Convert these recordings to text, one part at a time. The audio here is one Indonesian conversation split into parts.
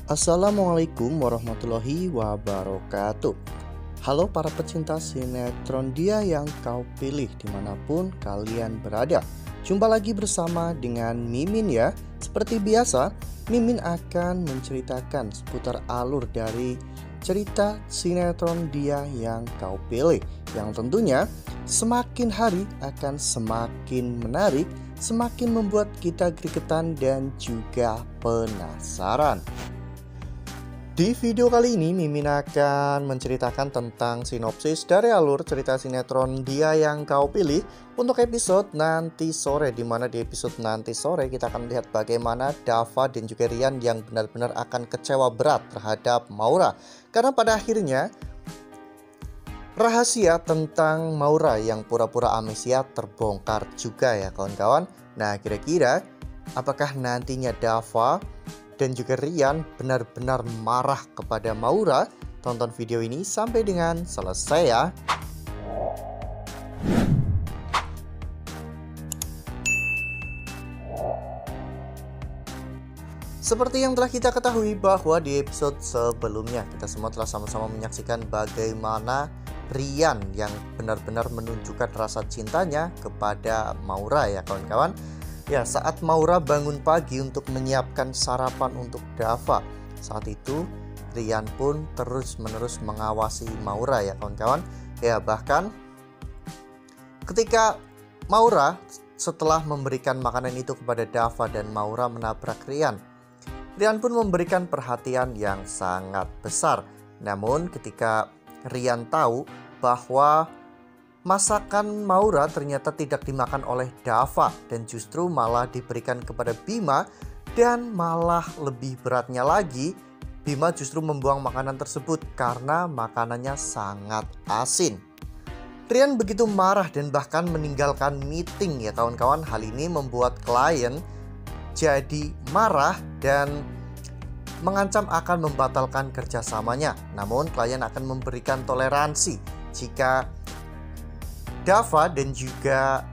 Assalamualaikum warahmatullahi wabarakatuh. Halo para pecinta sinetron Dia Yang Kau Pilih dimanapun kalian berada. Jumpa lagi bersama dengan Mimin ya. Seperti biasa, Mimin akan menceritakan seputar alur dari cerita sinetron Dia Yang Kau Pilih, yang tentunya semakin hari akan semakin menarik, semakin membuat kita gregetan dan juga penasaran. Di video kali ini Mimin akan menceritakan tentang sinopsis dari alur cerita sinetron Dia Yang Kau Pilih untuk episode nanti sore, dimana di episode nanti sore kita akan melihat bagaimana Dava dan juga Rian yang benar-benar akan kecewa berat terhadap Maura, karena pada akhirnya rahasia tentang Maura yang pura-pura amnesia terbongkar juga ya kawan-kawan. Nah, kira-kira apakah nantinya Dava dan juga Rian benar-benar marah kepada Maura? Tonton video ini sampai dengan selesai ya. Seperti yang telah kita ketahui bahwa di episode sebelumnya kita semua telah sama-sama menyaksikan bagaimana Rian yang benar-benar menunjukkan rasa cintanya kepada Maura ya kawan-kawan. Ya, saat Maura bangun pagi untuk menyiapkan sarapan untuk Dava, saat itu Rian pun terus-menerus mengawasi Maura ya kawan-kawan. Ya, bahkan ketika Maura setelah memberikan makanan itu kepada Dava dan Maura menabrak Rian, Rian pun memberikan perhatian yang sangat besar. Namun ketika Rian tahu bahwa masakan Maura ternyata tidak dimakan oleh Dava dan justru malah diberikan kepada Bima, dan malah lebih beratnya lagi, Bima justru membuang makanan tersebut karena makanannya sangat asin. Rian begitu marah dan bahkan meninggalkan meeting ya kawan-kawan. Hal ini membuat klien jadi marah dan mengancam akan membatalkan kerjasamanya. Namun klien akan memberikan toleransi jika Dava dan juga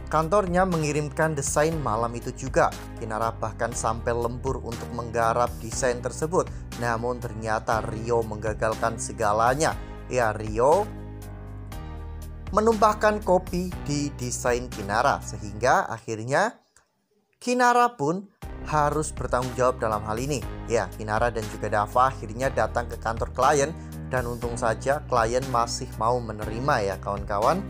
kantornya mengirimkan desain malam itu juga. Kinara bahkan sampai lembur untuk menggarap desain tersebut. Namun ternyata Rio menggagalkan segalanya. Ya, Rio menumpahkan kopi di desain Kinara, sehingga akhirnya Kinara pun harus bertanggung jawab dalam hal ini. Ya, Kinara dan juga Dava akhirnya datang ke kantor klien, dan untung saja klien masih mau menerima ya kawan-kawan.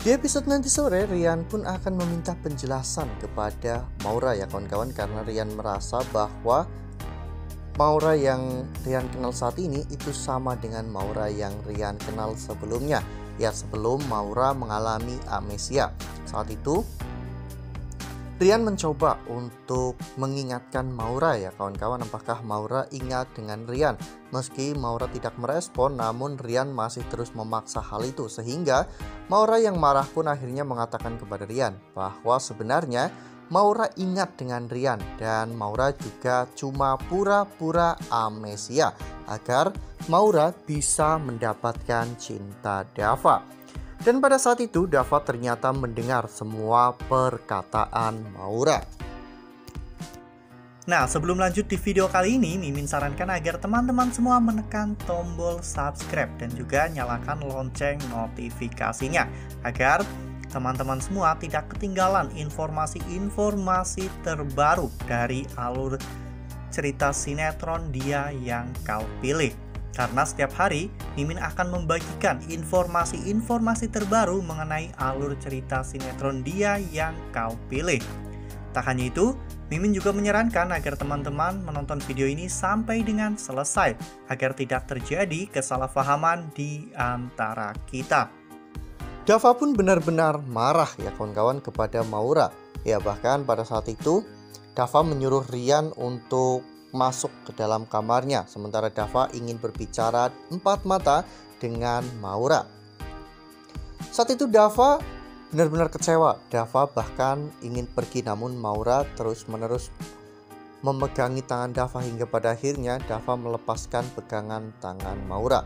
Di episode nanti sore, Rian pun akan meminta penjelasan kepada Maura ya kawan-kawan, karena Rian merasa bahwa Maura yang Rian kenal saat ini itu sama dengan Maura yang Rian kenal sebelumnya. Ya, sebelum Maura mengalami amnesia. Saat itu Rian mencoba untuk mengingatkan Maura ya kawan-kawan, apakah Maura ingat dengan Rian. Meski Maura tidak merespon, namun Rian masih terus memaksa hal itu, sehingga Maura yang marah pun akhirnya mengatakan kepada Rian bahwa sebenarnya Maura ingat dengan Rian, dan Maura juga cuma pura-pura amnesia agar Maura bisa mendapatkan cinta Dava. Dan pada saat itu Dava ternyata mendengar semua perkataan Maura. Nah, sebelum lanjut di video kali ini, Mimin sarankan agar teman-teman semua menekan tombol subscribe dan juga nyalakan lonceng notifikasinya, agar teman-teman semua tidak ketinggalan informasi-informasi terbaru dari alur cerita sinetron Dia Yang Kau Pilih. Karena setiap hari Mimin akan membagikan informasi-informasi terbaru mengenai alur cerita sinetron Dia Yang Kau Pilih. Tak hanya itu, Mimin juga menyarankan agar teman-teman menonton video ini sampai dengan selesai, agar tidak terjadi kesalahpahaman di antara kita. Dava pun benar-benar marah ya kawan-kawan kepada Maura. Ya, bahkan pada saat itu Dava menyuruh Rian untuk masuk ke dalam kamarnya, sementara Dava ingin berbicara empat mata dengan Maura. Saat itu Dava benar-benar kecewa. Dava bahkan ingin pergi, namun Maura terus-menerus memegangi tangan Dava hingga pada akhirnya Dava melepaskan pegangan tangan Maura.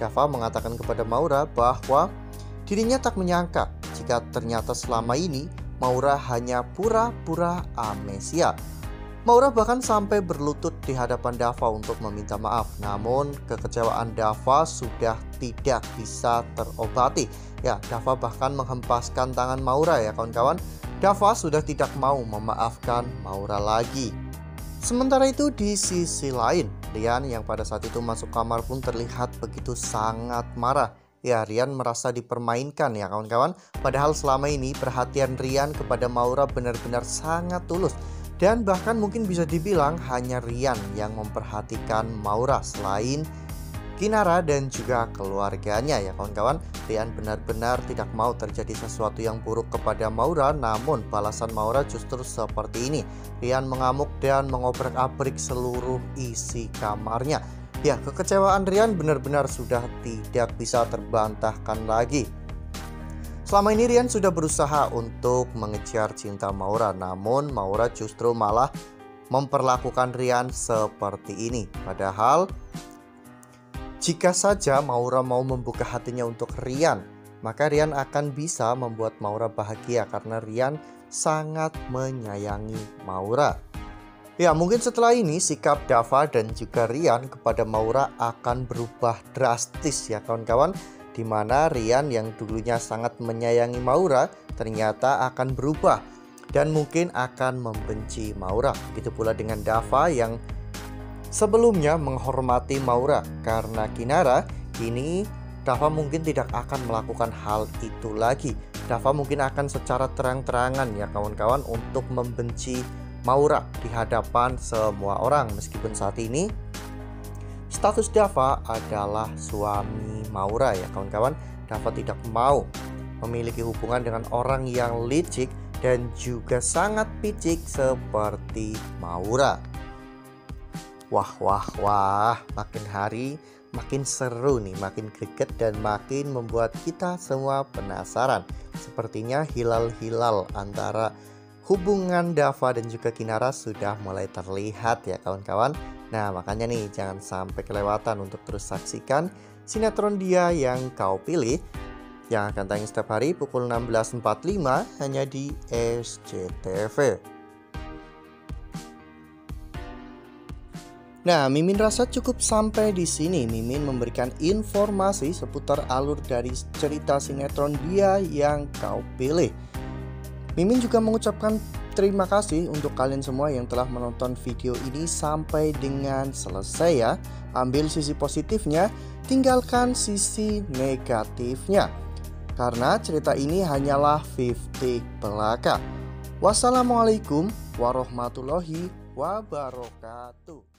Dava mengatakan kepada Maura bahwa dirinya tak menyangka jika ternyata selama ini Maura hanya pura-pura amnesia. Maura bahkan sampai berlutut di hadapan Dava untuk meminta maaf. Namun kekecewaan Dava sudah tidak bisa terobati. Ya, Dava bahkan menghempaskan tangan Maura ya kawan-kawan. Dava sudah tidak mau memaafkan Maura lagi. Sementara itu di sisi lain, Rian yang pada saat itu masuk kamar pun terlihat begitu sangat marah. Ya, Rian merasa dipermainkan ya kawan-kawan. Padahal selama ini perhatian Rian kepada Maura benar-benar sangat tulus. Dan bahkan mungkin bisa dibilang hanya Rian yang memperhatikan Maura selain Kinara dan juga keluarganya ya kawan-kawan. Rian benar-benar tidak mau terjadi sesuatu yang buruk kepada Maura, namun balasan Maura justru seperti ini. Rian mengamuk dan mengobrak-abrik seluruh isi kamarnya. Ya, kekecewaan Rian benar-benar sudah tidak bisa terbantahkan lagi. Selama ini Rian sudah berusaha untuk mengejar cinta Maura, namun Maura justru malah memperlakukan Rian seperti ini. Padahal jika saja Maura mau membuka hatinya untuk Rian, maka Rian akan bisa membuat Maura bahagia karena Rian sangat menyayangi Maura. Ya, mungkin setelah ini sikap Dava dan juga Rian kepada Maura akan berubah drastis ya kawan-kawan. Di mana Rian yang dulunya sangat menyayangi Maura ternyata akan berubah dan mungkin akan membenci Maura. Begitu pula dengan Dava yang sebelumnya menghormati Maura karena Kinara. Kini Dava mungkin tidak akan melakukan hal itu lagi. Dava mungkin akan secara terang-terangan ya kawan-kawan untuk membenci Maura di hadapan semua orang. Meskipun saat ini status Dava adalah suami Maura ya kawan-kawan. Dava tidak mau memiliki hubungan dengan orang yang licik dan juga sangat picik seperti Maura. Wah, makin hari makin seru nih, makin greget dan makin membuat kita semua penasaran. Sepertinya hilal-hilal antara hubungan Dava dan juga Kinara sudah mulai terlihat ya kawan-kawan. Nah, makanya nih jangan sampai kelewatan untuk terus saksikan sinetron Dia Yang Kau Pilih yang akan tayang setiap hari pukul 16.45 hanya di SCTV. Nah, Mimin rasa cukup sampai di sini. Mimin memberikan informasi seputar alur dari cerita sinetron Dia Yang Kau Pilih. Mimin juga mengucapkan terima kasih untuk kalian semua yang telah menonton video ini sampai dengan selesai ya. Ambil sisi positifnya, tinggalkan sisi negatifnya. Karena cerita ini hanyalah 50 belaka. Wassalamualaikum warahmatullahi wabarakatuh.